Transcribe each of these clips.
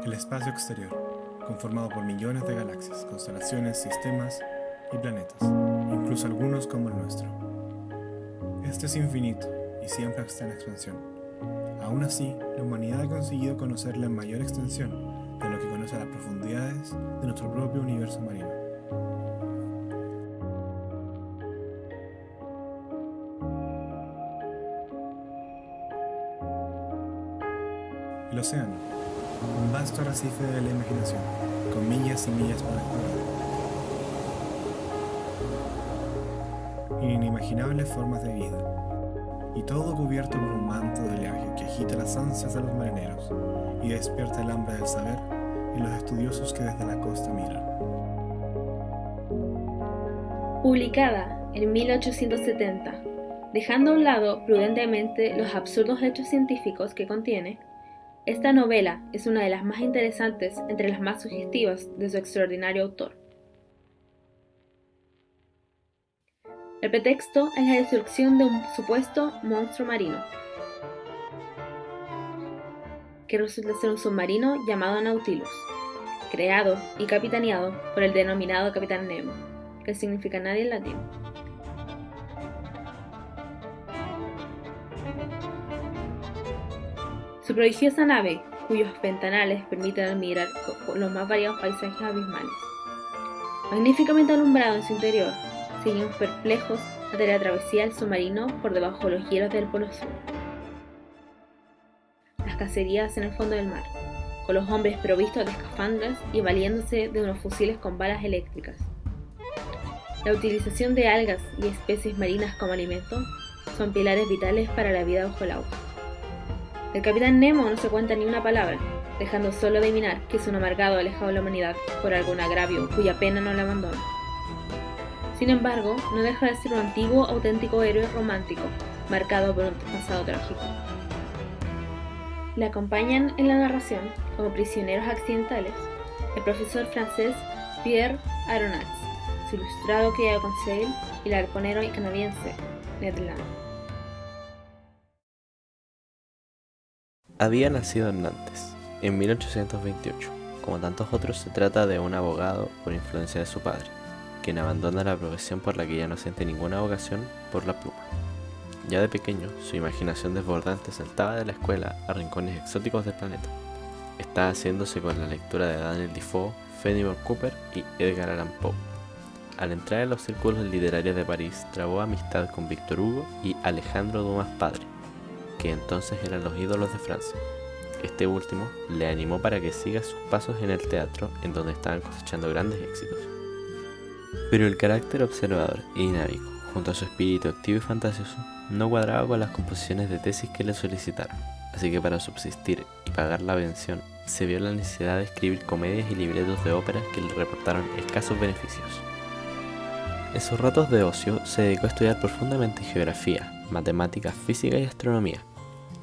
El espacio exterior, conformado por millones de galaxias, constelaciones, sistemas y planetas, incluso algunos como el nuestro. Este es infinito y siempre está en expansión. Aún así, la humanidad ha conseguido conocerla en mayor extensión de lo que conoce a las profundidades de nuestro propio universo marino. El océano, un vasto arrecife de la imaginación, con millas y millas por explorar. Inimaginables formas de vida, y todo cubierto por un manto de oleaje que agita las ansias de los marineros y despierta el hambre del saber en los estudiosos que desde la costa miran. Publicada en 1870, dejando a un lado prudentemente los absurdos hechos científicos que contiene, esta novela es una de las más interesantes entre las más sugestivas de su extraordinario autor. El pretexto es la destrucción de un supuesto monstruo marino, que resulta ser un submarino llamado Nautilus, creado y capitaneado por el denominado Capitán Nemo, que significa nadie en latín. Su prodigiosa nave, cuyos ventanales permiten admirar los más variados paisajes abismales. Magníficamente alumbrado en su interior, seguimos perplejos ante la travesía del submarino por debajo de los hielos del Polo Sur. Las cacerías en el fondo del mar, con los hombres provistos de escafandras y valiéndose de unos fusiles con balas eléctricas. La utilización de algas y especies marinas como alimento son pilares vitales para la vida bajo el agua. Del Capitán Nemo no se cuenta ni una palabra, dejando solo adivinar que es un amargado alejado de la humanidad por algún agravio cuya pena no le abandona. Sin embargo, no deja de ser un antiguo, auténtico héroe romántico, marcado por un pasado trágico. Le acompañan en la narración, como prisioneros accidentales, el profesor francés Pierre Aronnax, su ilustrado criado Conseil y el arponero canadiense Ned Land. Había nacido en Nantes, en 1828. Como tantos otros, se trata de un abogado por influencia de su padre, quien abandona la profesión por la que ya no siente ninguna vocación por la pluma. Ya de pequeño, su imaginación desbordante saltaba de la escuela a rincones exóticos del planeta. Estaba haciéndose con la lectura de Daniel Defoe, Fenimore Cooper y Edgar Allan Poe. Al entrar en los círculos literarios de París, trabó amistad con Victor Hugo y Alejandro Dumas padre, que entonces eran los ídolos de Francia. Este último le animó para que siga sus pasos en el teatro, en donde estaban cosechando grandes éxitos. Pero el carácter observador y dinámico, junto a su espíritu activo y fantasioso, no cuadraba con las composiciones de tesis que le solicitaron, así que para subsistir y pagar la pensión, se vio la necesidad de escribir comedias y libretos de óperas que le reportaron escasos beneficios. En sus ratos de ocio se dedicó a estudiar profundamente geografía, matemáticas, física y astronomía.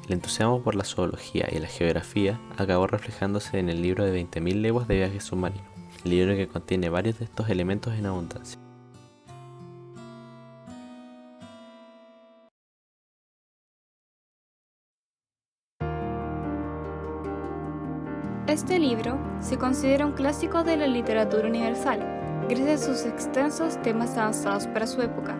El entusiasmo por la zoología y la geografía acabó reflejándose en el libro de 20.000 leguas de viaje submarino, libro que contiene varios de estos elementos en abundancia. Este libro se considera un clásico de la literatura universal, gracias a sus extensos temas avanzados para su época,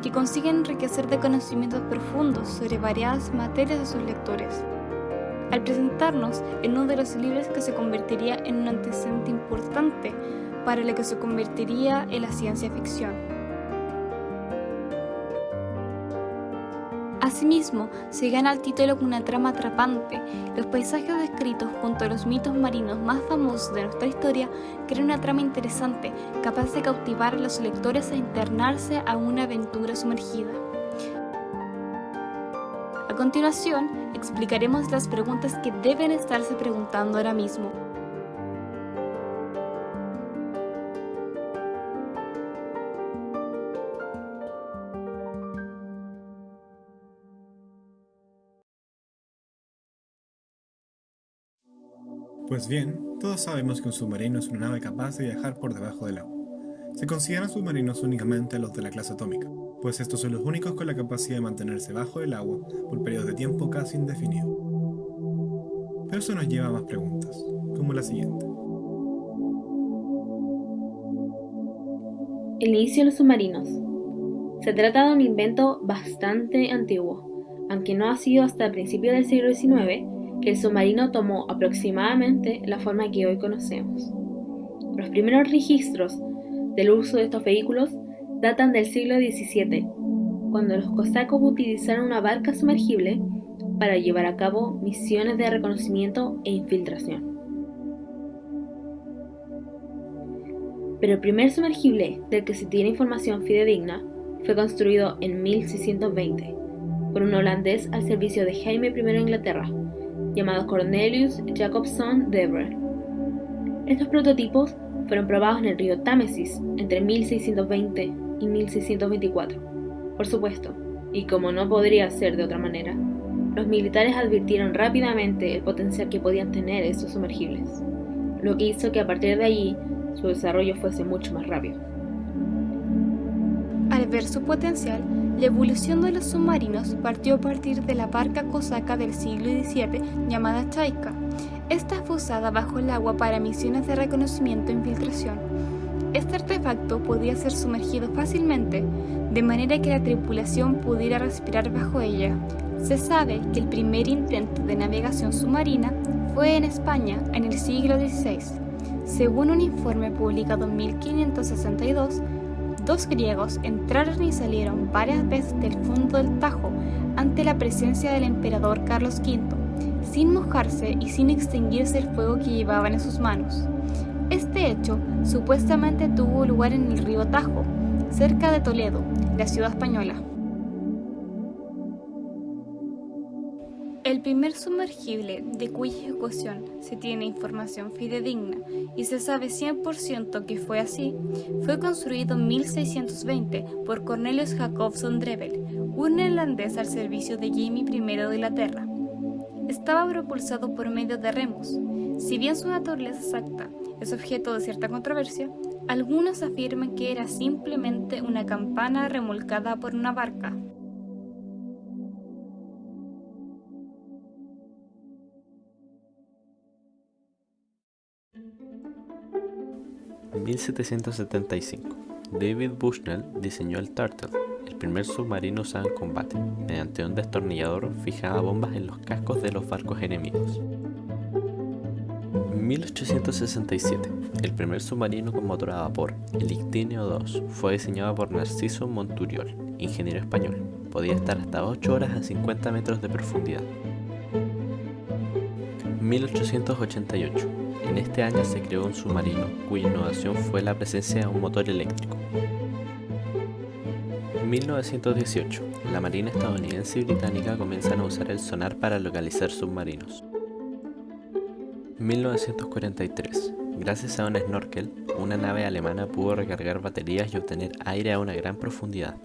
que consiguen enriquecer de conocimientos profundos sobre variadas materias a sus lectores, al presentarnos en uno de los libros que se convertiría en un antecedente importante para lo que se convertiría en la ciencia ficción. Asimismo, se gana el título con una trama atrapante. Los paisajes descritos junto a los mitos marinos más famosos de nuestra historia crean una trama interesante, capaz de cautivar a los lectores a internarse a una aventura sumergida. A continuación, explicaremos las preguntas que deben estarse preguntando ahora mismo. Pues bien, todos sabemos que un submarino es una nave capaz de viajar por debajo del agua. Se consideran submarinos únicamente los de la clase atómica, pues estos son los únicos con la capacidad de mantenerse bajo el agua por periodos de tiempo casi indefinidos. Pero eso nos lleva a más preguntas, como la siguiente. El inicio de los submarinos. Se trata de un invento bastante antiguo, aunque no ha sido hasta principios del siglo XIX que el submarino tomó aproximadamente la forma que hoy conocemos. Los primeros registros del uso de estos vehículos datan del siglo XVII, cuando los cosacos utilizaron una barca sumergible para llevar a cabo misiones de reconocimiento e infiltración. Pero el primer sumergible del que se tiene información fidedigna fue construido en 1620 por un holandés al servicio de Jaime I de Inglaterra, llamado Cornelius Jacobson de Dever. Estos prototipos fueron probados en el río Támesis entre 1620 y 1624. Por supuesto, y como no podría ser de otra manera, los militares advirtieron rápidamente el potencial que podían tener esos sumergibles, lo que hizo que a partir de allí su desarrollo fuese mucho más rápido. Al ver su potencial, la evolución de los submarinos partió a partir de la barca cosaca del siglo XVII llamada Chaika. Esta fue usada bajo el agua para misiones de reconocimiento e infiltración. Este artefacto podía ser sumergido fácilmente, de manera que la tripulación pudiera respirar bajo ella. Se sabe que el primer intento de navegación submarina fue en España en el siglo XVI. Según un informe publicado en 1562, 2 griegos entraron y salieron varias veces del fondo del Tajo ante la presencia del emperador Carlos V, sin mojarse y sin extinguirse el fuego que llevaban en sus manos. Este hecho supuestamente tuvo lugar en el río Tajo, cerca de Toledo, la ciudad española. El primer sumergible de cuya ejecución se tiene información fidedigna y se sabe 100% que fue así, fue construido en 1620 por Cornelius Jacobson Drevel, un neerlandés al servicio de Jaime I de Inglaterra. Estaba propulsado por medio de remos. Si bien su naturaleza exacta es objeto de cierta controversia, algunos afirman que era simplemente una campana remolcada por una barca. En 1775, David Bushnell diseñó el Turtle, el primer submarino usado en combate. Mediante un destornillador fijaba bombas en los cascos de los barcos enemigos. En 1867, el primer submarino con motor a vapor, el Ictíneo II, fue diseñado por Narciso Monturiol, ingeniero español. Podía estar hasta 8 horas a 50 metros de profundidad. 1888. En este año se creó un submarino cuya innovación fue la presencia de un motor eléctrico. En 1918, la Marina estadounidense y británica comienzan a usar el sonar para localizar submarinos. En 1943, gracias a un snorkel, una nave alemana pudo recargar baterías y obtener aire a una gran profundidad.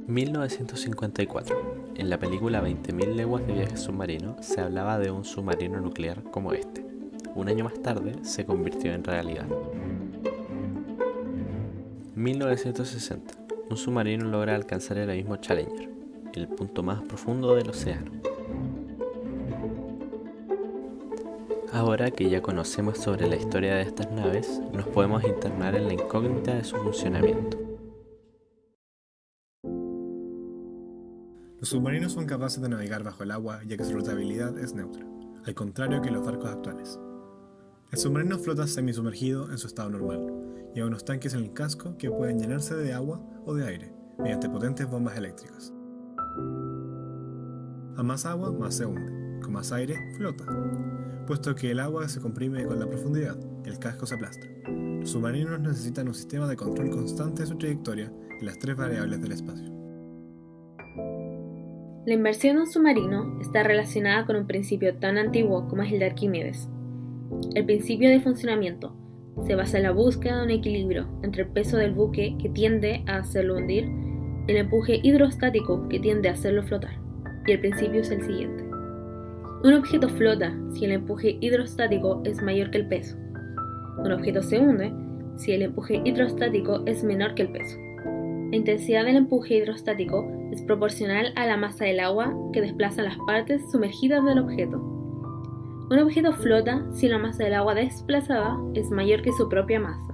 1954. En la película 20.000 leguas de viaje submarino se hablaba de un submarino nuclear como este. Un año más tarde se convirtió en realidad. 1960. Un submarino logra alcanzar el abismo Challenger, el punto más profundo del océano. Ahora que ya conocemos sobre la historia de estas naves, nos podemos internar en la incógnita de su funcionamiento. Los submarinos son capaces de navegar bajo el agua ya que su flotabilidad es neutra, al contrario que los barcos actuales. El submarino flota semisumergido en su estado normal, y hay unos tanques en el casco que pueden llenarse de agua o de aire, mediante potentes bombas eléctricas. A más agua, más se hunde, con más aire, flota. Puesto que el agua se comprime con la profundidad, el casco se aplasta. Los submarinos necesitan un sistema de control constante de su trayectoria en las 3 variables del espacio. La inversión en un submarino está relacionada con un principio tan antiguo como es el de Arquímedes. El principio de funcionamiento se basa en la búsqueda de un equilibrio entre el peso del buque que tiende a hacerlo hundir y el empuje hidrostático que tiende a hacerlo flotar. Y el principio es el siguiente. Un objeto flota si el empuje hidrostático es mayor que el peso. Un objeto se hunde si el empuje hidrostático es menor que el peso. La intensidad del empuje hidrostático es proporcional a la masa del agua que desplaza las partes sumergidas del objeto. Un objeto flota si la masa del agua desplazada es mayor que su propia masa.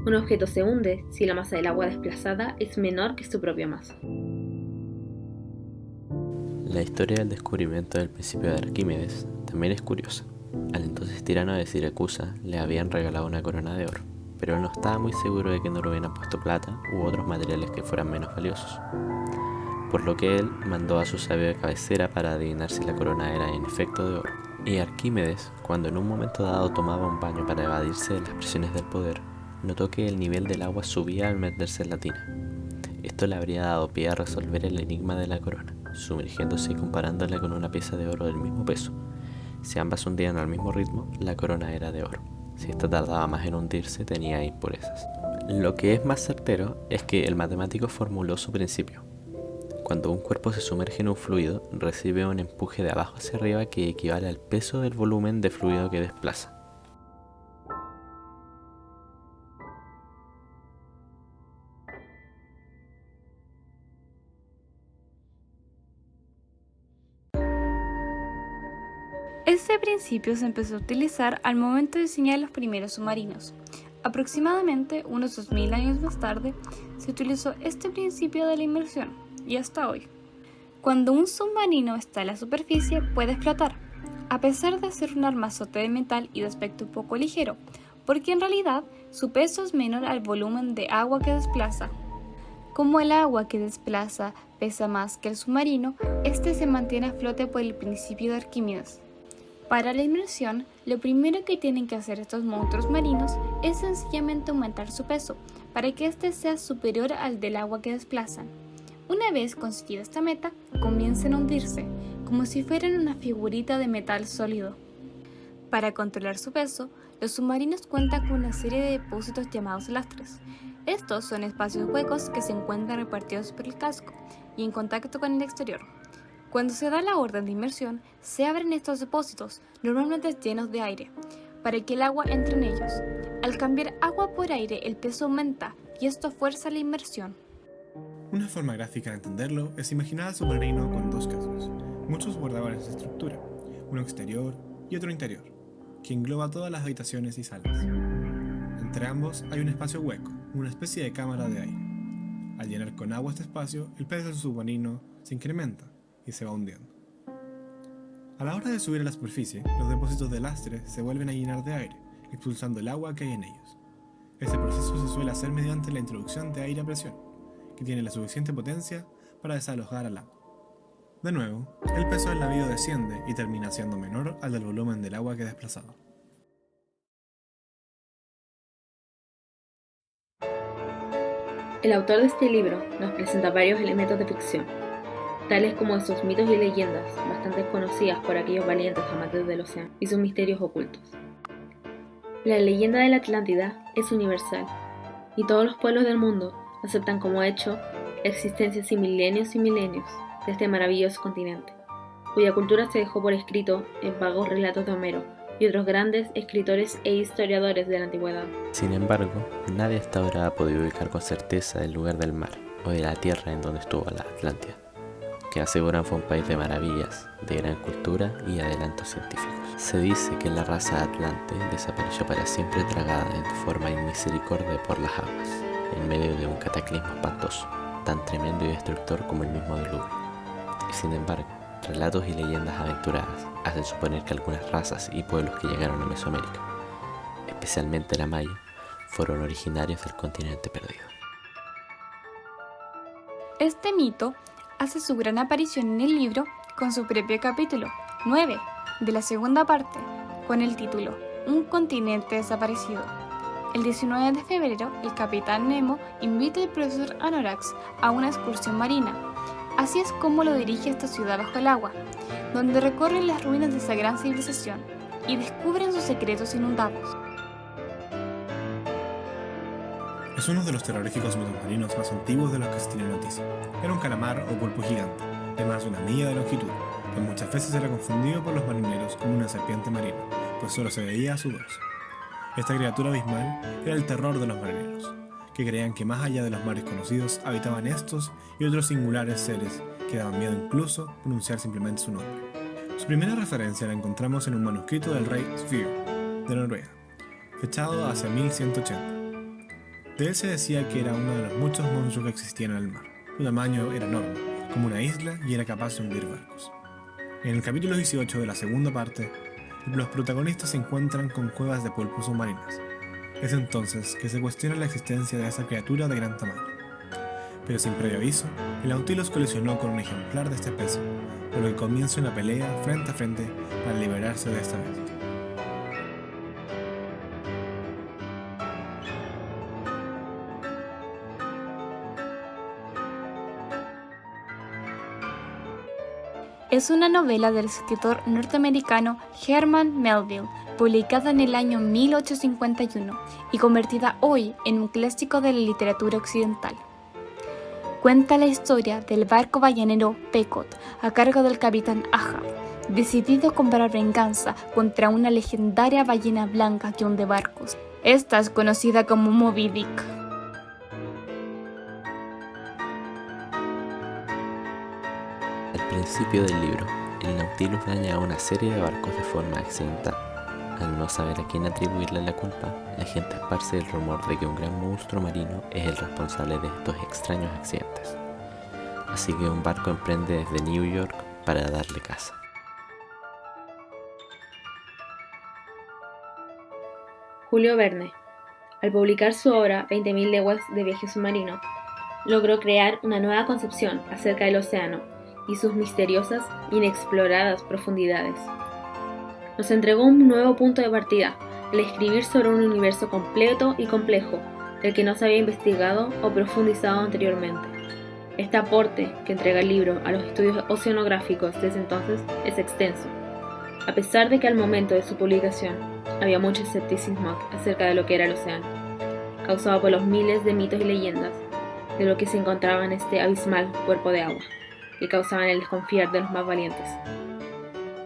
Un objeto se hunde si la masa del agua desplazada es menor que su propia masa. La historia del descubrimiento del principio de Arquímedes también es curiosa. Al entonces tirano de Siracusa le habían regalado una corona de oro, pero él no estaba muy seguro de que no le hubieran puesto plata u otros materiales que fueran menos valiosos. Por lo que él mandó a su sabio de cabecera para adivinar si la corona era en efecto de oro. Y Arquímedes, cuando en un momento dado tomaba un baño para evadirse de las presiones del poder, notó que el nivel del agua subía al meterse en la tina. Esto le habría dado pie a resolver el enigma de la corona, sumergiéndose y comparándola con una pieza de oro del mismo peso. Si ambas hundían al mismo ritmo, la corona era de oro. Si esta tardaba más en hundirse, tenía impurezas. Lo que es más certero es que el matemático formuló su principio. Cuando un cuerpo se sumerge en un fluido, recibe un empuje de abajo hacia arriba que equivale al peso del volumen de fluido que desplaza. Este principio se empezó a utilizar al momento de diseñar los primeros submarinos. Aproximadamente unos 2000 años más tarde, se utilizó este principio de la inmersión, y hasta hoy. Cuando un submarino está en la superficie, puede explotar, a pesar de ser un armazote de metal y de aspecto un poco ligero, porque en realidad su peso es menor al volumen de agua que desplaza. Como el agua que desplaza pesa más que el submarino, este se mantiene a flote por el principio de Arquímedes. Para la inmersión, lo primero que tienen que hacer estos monstruos marinos es sencillamente aumentar su peso, para que éste sea superior al del agua que desplazan. Una vez conseguida esta meta, comienzan a hundirse, como si fueran una figurita de metal sólido. Para controlar su peso, los submarinos cuentan con una serie de depósitos llamados lastres. Estos son espacios huecos que se encuentran repartidos por el casco y en contacto con el exterior. Cuando se da la orden de inmersión, se abren estos depósitos, normalmente llenos de aire, para que el agua entre en ellos. Al cambiar agua por aire, el peso aumenta y esto fuerza la inmersión. Una forma gráfica de entenderlo es imaginar al submarino con dos cascos. Muchos guardaban esa estructura, uno exterior y otro interior, que engloba todas las habitaciones y salas. Entre ambos hay un espacio hueco, una especie de cámara de aire. Al llenar con agua este espacio, el peso del submarino se incrementa y se va hundiendo. A la hora de subir a la superficie, los depósitos de lastre se vuelven a llenar de aire, expulsando el agua que hay en ellos. Este proceso se suele hacer mediante la introducción de aire a presión, que tiene la suficiente potencia para desalojar al agua. De nuevo, el peso del navío desciende y termina siendo menor al del volumen del agua que desplazaba. El autor de este libro nos presenta varios elementos de ficción, tales como esos mitos y leyendas bastante conocidas por aquellos valientes amantes del océano y sus misterios ocultos. La leyenda de la Atlántida es universal, y todos los pueblos del mundo aceptan como hecho la existencia hace milenios y milenios de este maravilloso continente, cuya cultura se dejó por escrito en vagos relatos de Homero y otros grandes escritores e historiadores de la antigüedad. Sin embargo, nadie hasta ahora ha podido ubicar con certeza el lugar del mar o de la tierra en donde estuvo la Atlántida, que aseguran fue un país de maravillas, de gran cultura y adelantos científicos. Se dice que la raza atlante desapareció para siempre tragada de forma inmisericordia por las aguas, en medio de un cataclismo espantoso, tan tremendo y destructor como el mismo diluvio. Y sin embargo, relatos y leyendas aventuradas hacen suponer que algunas razas y pueblos que llegaron a Mesoamérica, especialmente la maya, fueron originarios del continente perdido. Este mito hace su gran aparición en el libro con su propio capítulo 9 de la segunda parte, con el título Un continente desaparecido. El 19 de febrero, el capitán Nemo invita al profesor Anoraks a una excursión marina. Así es como lo dirige a esta ciudad bajo el agua, donde recorren las ruinas de esa gran civilización y descubren sus secretos inundados. Es uno de los terroríficos mitos marinos más antiguos de los que se tiene noticia. Era un calamar o pulpo gigante, de más de 1 milla de longitud, que muchas veces era confundido por los marineros como una serpiente marina, pues solo se veía a su dorso. Esta criatura abismal era el terror de los marineros, que creían que más allá de los mares conocidos habitaban estos y otros singulares seres que daban miedo incluso pronunciar simplemente su nombre. Su primera referencia la encontramos en un manuscrito del rey Sverre de Noruega, fechado hacia 1180. De él se decía que era uno de los muchos monstruos que existían en el mar. Su tamaño era enorme, como una isla, y era capaz de hundir barcos. En el capítulo 18 de la segunda parte, los protagonistas se encuentran con cuevas de pulpos submarinas. Es entonces que se cuestiona la existencia de esa criatura de gran tamaño. Pero sin previo aviso, el Nautilus colisionó con un ejemplar de esta especie, por lo que comienza una pelea frente a frente para liberarse de esta bestia. Es una novela del escritor norteamericano Herman Melville, publicada en el año 1851 y convertida hoy en un clásico de la literatura occidental. Cuenta la historia del barco ballenero Pequod a cargo del capitán Ahab, decidido a cobrar venganza contra una legendaria ballena blanca que hunde barcos. Esta es conocida como Moby Dick. Al principio del libro, el Nautilus daña a una serie de barcos de forma accidental. Al no saber a quién atribuirle la culpa, la gente esparce el rumor de que un gran monstruo marino es el responsable de estos extraños accidentes. Así que un barco emprende desde New York para darle caza. Julio Verne, al publicar su obra 20.000 leguas de viaje submarino, logró crear una nueva concepción acerca del océano y sus misteriosas, inexploradas profundidades. Nos entregó un nuevo punto de partida al escribir sobre un universo completo y complejo del que no se había investigado o profundizado anteriormente. Este aporte que entrega el libro a los estudios oceanográficos desde entonces es extenso, a pesar de que al momento de su publicación había mucho escepticismo acerca de lo que era el océano, causado por los miles de mitos y leyendas de lo que se encontraba en este abismal cuerpo de agua, que causaban el desconfiar de los más valientes.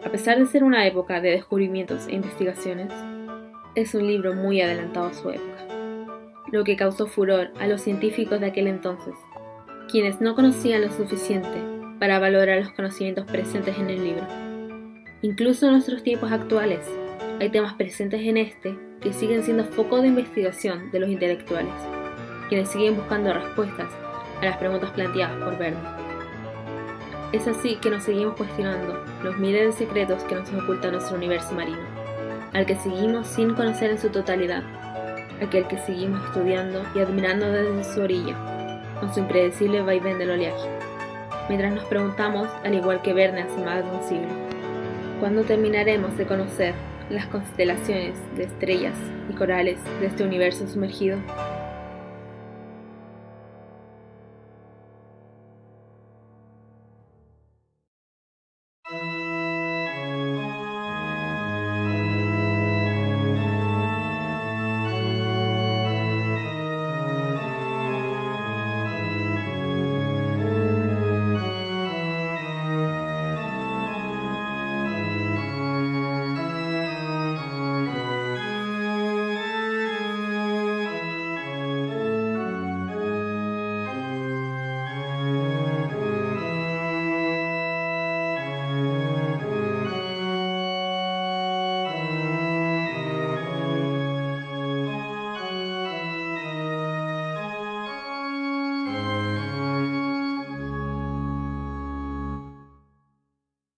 A pesar de ser una época de descubrimientos e investigaciones, es un libro muy adelantado a su época, lo que causó furor a los científicos de aquel entonces, quienes no conocían lo suficiente para valorar los conocimientos presentes en el libro. Incluso en nuestros tiempos actuales, hay temas presentes en este que siguen siendo foco de investigación de los intelectuales, quienes siguen buscando respuestas a las preguntas planteadas por Verne. Es así que nos seguimos cuestionando los miles de secretos que nos oculta nuestro universo marino, al que seguimos sin conocer en su totalidad, aquel que seguimos estudiando y admirando desde su orilla, con su impredecible vaivén del oleaje, mientras nos preguntamos, al igual que Verne hace más de un siglo, ¿cuándo terminaremos de conocer las constelaciones de estrellas y corales de este universo sumergido?